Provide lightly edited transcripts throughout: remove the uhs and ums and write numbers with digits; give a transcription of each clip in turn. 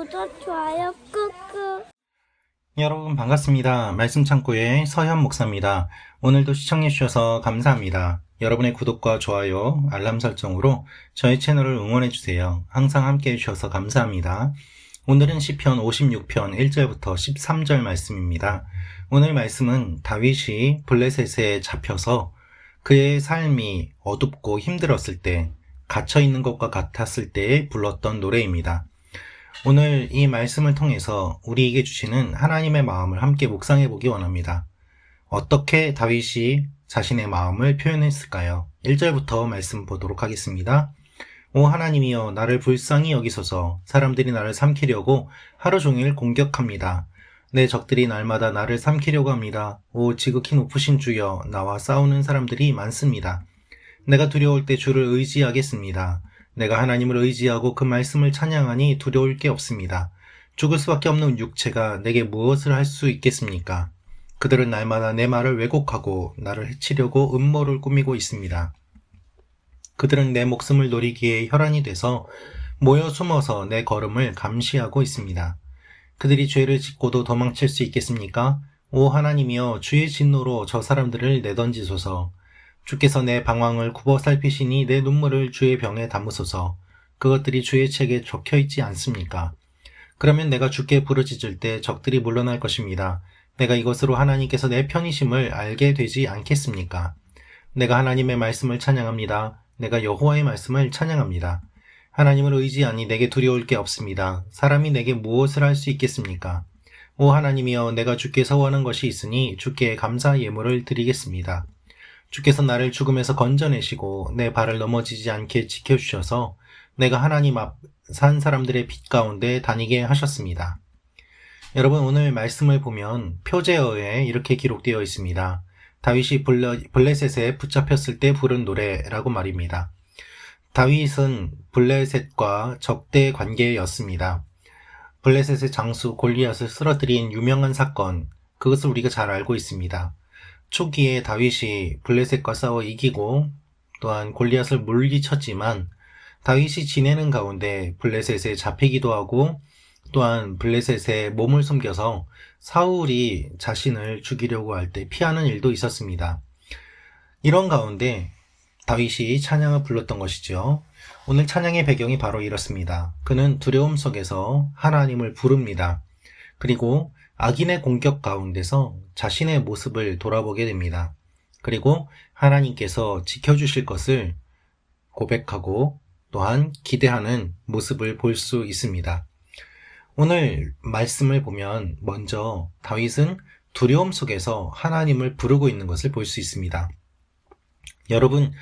구독, 좋아요 꾹꾹. 여러분 반갑습니다. 말씀 창고의 서현 목사입니다. 오늘도 시청해 주셔서 감사합니다. 여러분의 구독과 좋아요, 알람 설정으로 저희 채널을 응원해 주세요. 항상 함께 해주셔서 감사합니다. 오늘은 시편 56편 1절부터 13절 말씀입니다. 오늘 말씀은 다윗이 블레셋에 잡혀서 그의 삶이 어둡고 힘들었을 때, 갇혀있는 것과 같았을 때에 불렀던 노래입니다. 오늘 이 말씀을 통해서 우리에게 주시는 하나님의 마음을 함께 묵상해 보기 원합니다. 어떻게 다윗이 자신의 마음을 표현했을까요? 1절부터 말씀 보도록 하겠습니다. 오 하나님이여, 나를 불쌍히 여기소서. 사람들이 나를 삼키려고 하루 종일 공격합니다. 내 적들이 날마다 나를 삼키려고 합니다. 오 지극히 높으신 주여, 나와 싸우는 사람들이 많습니다. 내가 두려울 때 주를 의지하겠습니다. 내가 하나님을 의지하고 그 말씀을 찬양하니 두려울 게 없습니다. 죽을 수밖에 없는 육체가 내게 무엇을 할 수 있겠습니까? 그들은 날마다 내 말을 왜곡하고 나를 해치려고 음모를 꾸미고 있습니다. 그들은 내 목숨을 노리기에 혈안이 돼서 모여 숨어서 내 걸음을 감시하고 있습니다. 그들이 죄를 짓고도 도망칠 수 있겠습니까? 오 하나님이여, 주의 진노로 저 사람들을 내던지소서. 주께서 내 방황을 굽어 살피시니 내 눈물을 주의 병에 담으소서. 그것들이 주의 책에 적혀있지 않습니까? 그러면 내가 주께 부르짖을 때 적들이 물러날 것입니다. 내가 이것으로 하나님께서 내 편이심을 알게 되지 않겠습니까? 내가 하나님의 말씀을 찬양합니다. 내가 여호와의 말씀을 찬양합니다. 하나님을 의지하니 내게 두려울 게 없습니다. 사람이 내게 무엇을 할 수 있겠습니까? 오 하나님이여, 내가 주께 서원한 것이 있으니 주께 감사 예물을 드리겠습니다. 주께서 나를 죽음에서 건져내시고 내 발을 넘어지지 않게 지켜주셔서 내가 하나님 앞 산 사람들의 빛 가운데 다니게 하셨습니다. 여러분, 오늘 말씀을 보면 표제어에 이렇게 기록되어 있습니다. 다윗이 블레셋에 붙잡혔을 때 부른 노래라고 말입니다. 다윗은 블레셋과 적대 관계였습니다. 블레셋의 장수 골리앗을 쓰러뜨린 유명한 사건, 그것을 우리가 잘 알고 있습니다. 초기에 다윗이 블레셋과 싸워 이기고 또한 골리앗을 물리쳤지만 다윗이 지내는 가운데 블레셋에 잡히기도 하고 또한 블레셋에 몸을 숨겨서 사울이 자신을 죽이려고 할 때 피하는 일도 있었습니다. 이런 가운데 다윗이 찬양을 불렀던 것이죠. 오늘 찬양의 배경이 바로 이렇습니다. 그는 두려움 속에서 하나님을 부릅니다. 그리고 악인의 공격 가운데서 자신의 모습을 돌아보게 됩니다. 그리고 하나님께서 지켜주실 것을 고백하고 또한 기대하는 모습을 볼 수 있습니다. 오늘 말씀을 보면 먼저 다윗은 두려움 속에서 하나님을 부르고 있는 것을 볼 수 있습니다. 여러분,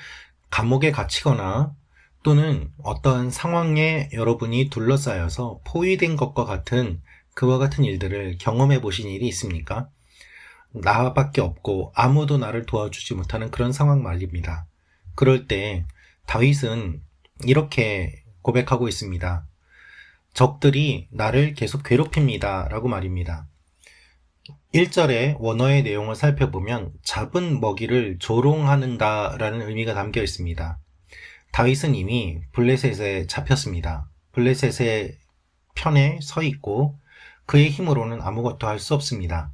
감옥에 갇히거나 또는 어떠한 상황에 여러분이 둘러싸여서 포위된 것과 같은 그와 같은 일들을 경험해 보신 일이 있습니까? 나밖에 없고 아무도 나를 도와주지 못하는 그런 상황 말입니다. 그럴 때 다윗은 이렇게 고백하고 있습니다. 적들이 나를 계속 괴롭힙니다 라고 말입니다. 1절의 원어의 내용을 살펴보면 잡은 먹이를 조롱하는다 라는 의미가 담겨 있습니다. 다윗은 이미 블레셋에 잡혔습니다. 블레셋의 편에 서 있고 그의 힘으로는 아무것도 할 수 없습니다.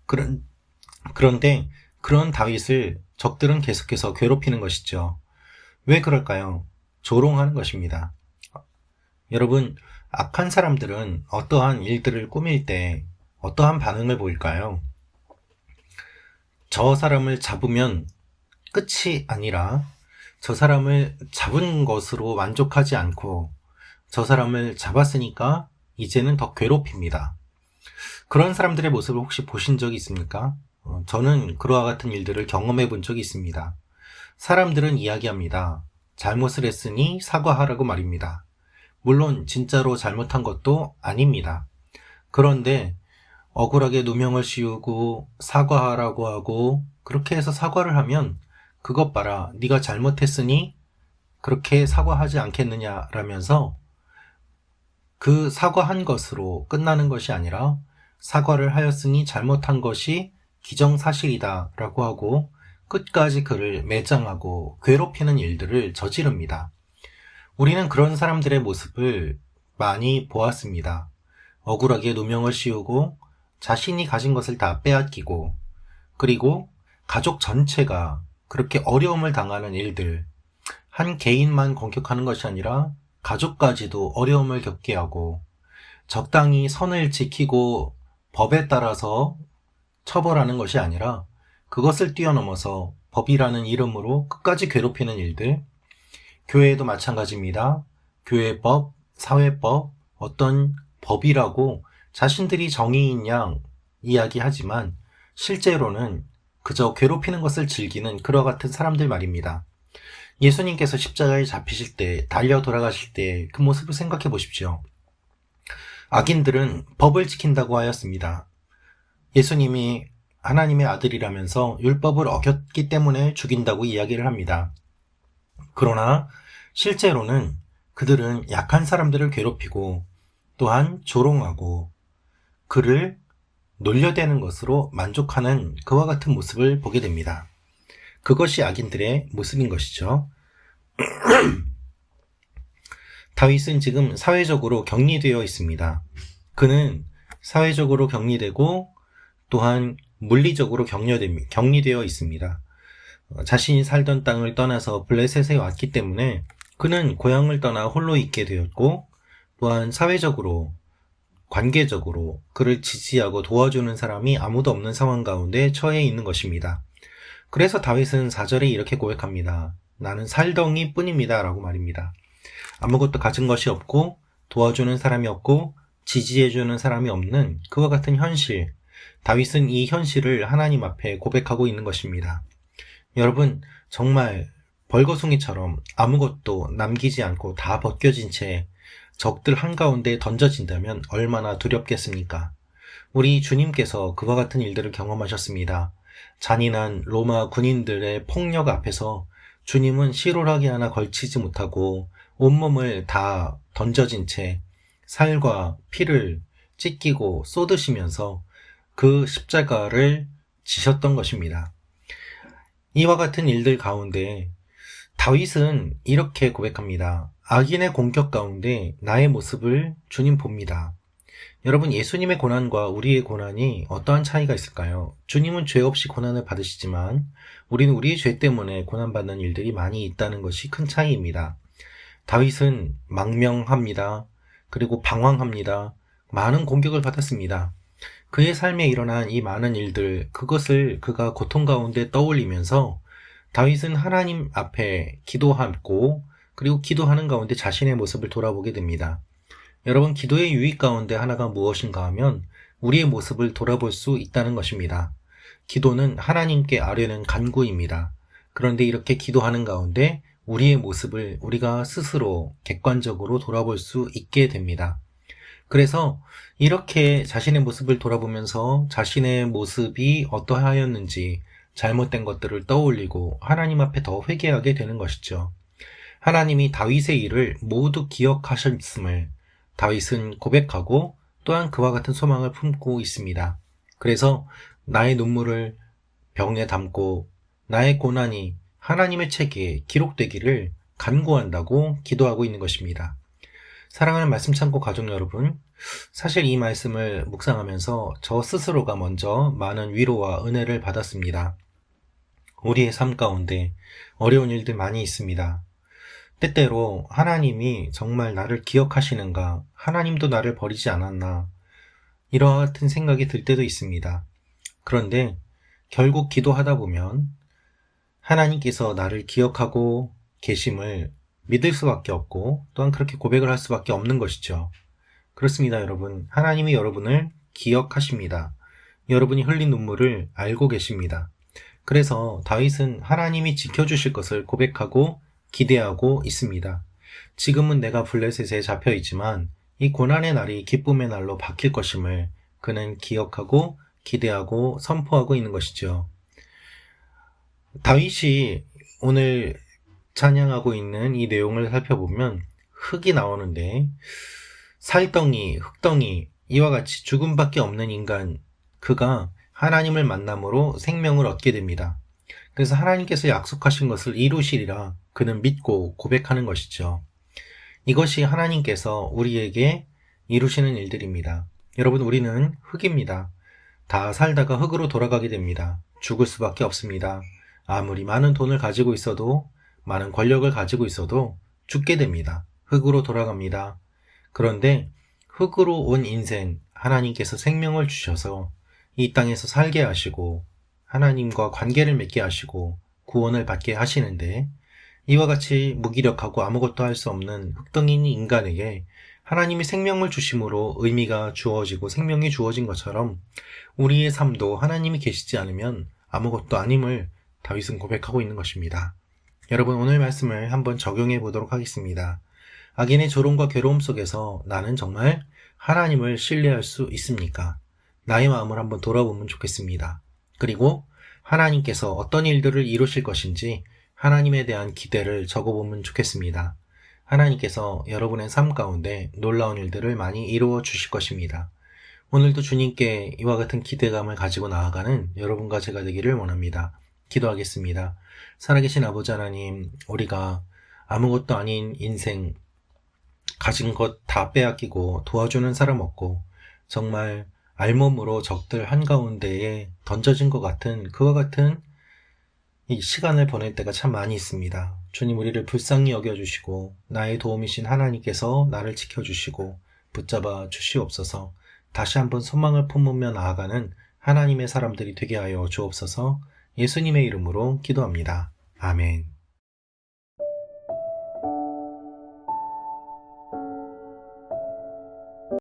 그런데 그런 다윗을 적들은 계속해서 괴롭히는 것이죠. 왜 그럴까요? 조롱하는 것입니다. 여러분, 악한 사람들은 어떠한 일들을 꾸밀 때 어떠한 반응을 보일까요? 저 사람을 잡으면 끝이 아니라 저 사람을 잡은 것으로 만족하지 않고 저 사람을 잡았으니까 이제는 더 괴롭힙니다. 그런 사람들의 모습을 혹시 보신 적이 있습니까? 저는 그와 같은 일들을 경험해 본 적이 있습니다. 사람들은 이야기합니다. 잘못을 했으니 사과하라고 말입니다. 물론 진짜로 잘못한 것도 아닙니다. 그런데 억울하게 누명을 씌우고 사과하라고 하고 그렇게 해서 사과를 하면 그것 봐라, 네가 잘못했으니 그렇게 사과하지 않겠느냐라면서 그 사과한 것으로 끝나는 것이 아니라 사과를 하였으니 잘못한 것이 기정사실이다 라고 하고 끝까지 그를 매장하고 괴롭히는 일들을 저지릅니다. 우리는 그런 사람들의 모습을 많이 보았습니다. 억울하게 누명을 씌우고 자신이 가진 것을 다 빼앗기고 그리고 가족 전체가 그렇게 어려움을 당하는 일들, 한 개인만 공격하는 것이 아니라 가족까지도 어려움을 겪게 하고 적당히 선을 지키고 법에 따라서 처벌하는 것이 아니라 그것을 뛰어넘어서 법이라는 이름으로 끝까지 괴롭히는 일들, 교회도 마찬가지입니다. 교회법, 사회법, 어떤 법이라고 자신들이 정의인 양 이야기하지만 실제로는 그저 괴롭히는 것을 즐기는 그와 같은 사람들 말입니다. 예수님께서 십자가에 잡히실 때, 달려 돌아가실 때 그 모습을 생각해 보십시오. 악인들은 법을 지킨다고 하였습니다. 예수님이 하나님의 아들이라면서 율법을 어겼기 때문에 죽인다고 이야기를 합니다. 그러나 실제로는 그들은 약한 사람들을 괴롭히고 또한 조롱하고 그를 놀려대는 것으로 만족하는 그와 같은 모습을 보게 됩니다. 그것이 악인들의 모습인 것이죠. 다윗은 지금 사회적으로 격리되어 있습니다. 그는 사회적으로 격리되고 또한 물리적으로 격리되어 있습니다. 자신이 살던 땅을 떠나서 블레셋에 왔기 때문에 그는 고향을 떠나 홀로 있게 되었고 또한 사회적으로 관계적으로 그를 지지하고 도와주는 사람이 아무도 없는 상황 가운데 처해 있는 것입니다. 그래서 다윗은 4절에 이렇게 고백합니다. 나는 살덩이 뿐입니다 라고 말입니다. 아무것도 가진 것이 없고 도와주는 사람이 없고 지지해주는 사람이 없는 그와 같은 현실, 다윗은 이 현실을 하나님 앞에 고백하고 있는 것입니다. 여러분, 정말 벌거숭이처럼 아무것도 남기지 않고 다 벗겨진 채 적들 한가운데 던져진다면 얼마나 두렵겠습니까? 우리 주님께서 그와 같은 일들을 경험하셨습니다. 잔인한 로마 군인들의 폭력 앞에서 주님은 시로라기 하나 걸치지 못하고 온몸을 다 던져진 채 살과 피를 찢기고 쏟으시면서 그 십자가를 지셨던 것입니다. 이와 같은 일들 가운데 다윗은 이렇게 고백합니다. 악인의 공격 가운데 나의 모습을 주님 봅니다. 여러분, 예수님의 고난과 우리의 고난이 어떠한 차이가 있을까요? 주님은 죄 없이 고난을 받으시지만 우리는 우리의 죄 때문에 고난받는 일들이 많이 있다는 것이 큰 차이입니다. 다윗은 망명합니다. 그리고 방황합니다. 많은 공격을 받았습니다. 그의 삶에 일어난 이 많은 일들, 그것을 그가 고통 가운데 떠올리면서 다윗은 하나님 앞에 기도하고 그리고 기도하는 가운데 자신의 모습을 돌아보게 됩니다. 여러분, 기도의 유익 가운데 하나가 무엇인가 하면 우리의 모습을 돌아볼 수 있다는 것입니다. 기도는 하나님께 아뢰는 간구입니다. 그런데 이렇게 기도하는 가운데 우리의 모습을 우리가 스스로 객관적으로 돌아볼 수 있게 됩니다. 그래서 이렇게 자신의 모습을 돌아보면서 자신의 모습이 어떠하였는지 잘못된 것들을 떠올리고 하나님 앞에 더 회개하게 되는 것이죠. 하나님이 다윗의 일을 모두 기억하셨음을 다윗은 고백하고 또한 그와 같은 소망을 품고 있습니다. 그래서 나의 눈물을 병에 담고 나의 고난이 하나님의 책에 기록되기를 간구한다고 기도하고 있는 것입니다. 사랑하는 말씀 창고 가족 여러분, 사실 이 말씀을 묵상하면서 저 스스로가 먼저 많은 위로와 은혜를 받았습니다. 우리의 삶 가운데 어려운 일들 많이 있습니다. 때때로 하나님이 정말 나를 기억하시는가, 하나님도 나를 버리지 않았나, 이와 같은 생각이 들 때도 있습니다. 그런데 결국 기도하다 보면 하나님께서 나를 기억하고 계심을 믿을 수밖에 없고 또한 그렇게 고백을 할 수밖에 없는 것이죠. 그렇습니다, 여러분. 하나님이 여러분을 기억하십니다. 여러분이 흘린 눈물을 알고 계십니다. 그래서 다윗은 하나님이 지켜주실 것을 고백하고 기대하고 있습니다. 지금은 내가 블레셋에 잡혀 있지만 이 고난의 날이 기쁨의 날로 바뀔 것임을 그는 기억하고 기대하고 선포하고 있는 것이죠. 다윗이 오늘 찬양하고 있는 이 내용을 살펴보면 흙이 나오는데 살덩이, 흙덩이, 이와 같이 죽음밖에 없는 인간, 그가 하나님을 만남으로 생명을 얻게 됩니다. 그래서 하나님께서 약속하신 것을 이루시리라 그는 믿고 고백하는 것이죠. 이것이 하나님께서 우리에게 이루시는 일들입니다. 여러분, 우리는 흙입니다. 다 살다가 흙으로 돌아가게 됩니다. 죽을 수밖에 없습니다. 아무리 많은 돈을 가지고 있어도, 많은 권력을 가지고 있어도 죽게 됩니다. 흙으로 돌아갑니다. 그런데 흙으로 온 인생, 하나님께서 생명을 주셔서 이 땅에서 살게 하시고 하나님과 관계를 맺게 하시고 구원을 받게 하시는데, 이와 같이 무기력하고 아무것도 할 수 없는 흙덩이인 인간에게 하나님이 생명을 주심으로 의미가 주어지고 생명이 주어진 것처럼 우리의 삶도 하나님이 계시지 않으면 아무것도 아님을 다윗은 고백하고 있는 것입니다. 여러분, 오늘 말씀을 한번 적용해 보도록 하겠습니다. 악인의 조롱과 괴로움 속에서 나는 정말 하나님을 신뢰할 수 있습니까? 나의 마음을 한번 돌아보면 좋겠습니다. 그리고 하나님께서 어떤 일들을 이루실 것인지 하나님에 대한 기대를 적어보면 좋겠습니다. 하나님께서 여러분의 삶 가운데 놀라운 일들을 많이 이루어 주실 것입니다. 오늘도 주님께 이와 같은 기대감을 가지고 나아가는 여러분과 제가 되기를 원합니다. 기도하겠습니다. 살아계신 아버지 하나님, 우리가 아무것도 아닌 인생, 가진 것 다 빼앗기고 도와주는 사람 없고 정말 알몸으로 적들 한가운데에 던져진 것 같은 그와 같은 이 시간을 보낼 때가 참 많이 있습니다. 주님, 우리를 불쌍히 여겨주시고 나의 도움이신 하나님께서 나를 지켜주시고 붙잡아 주시옵소서. 다시 한번 소망을 품으며 나아가는 하나님의 사람들이 되게 하여 주옵소서. 예수님의 이름으로 기도합니다. 아멘.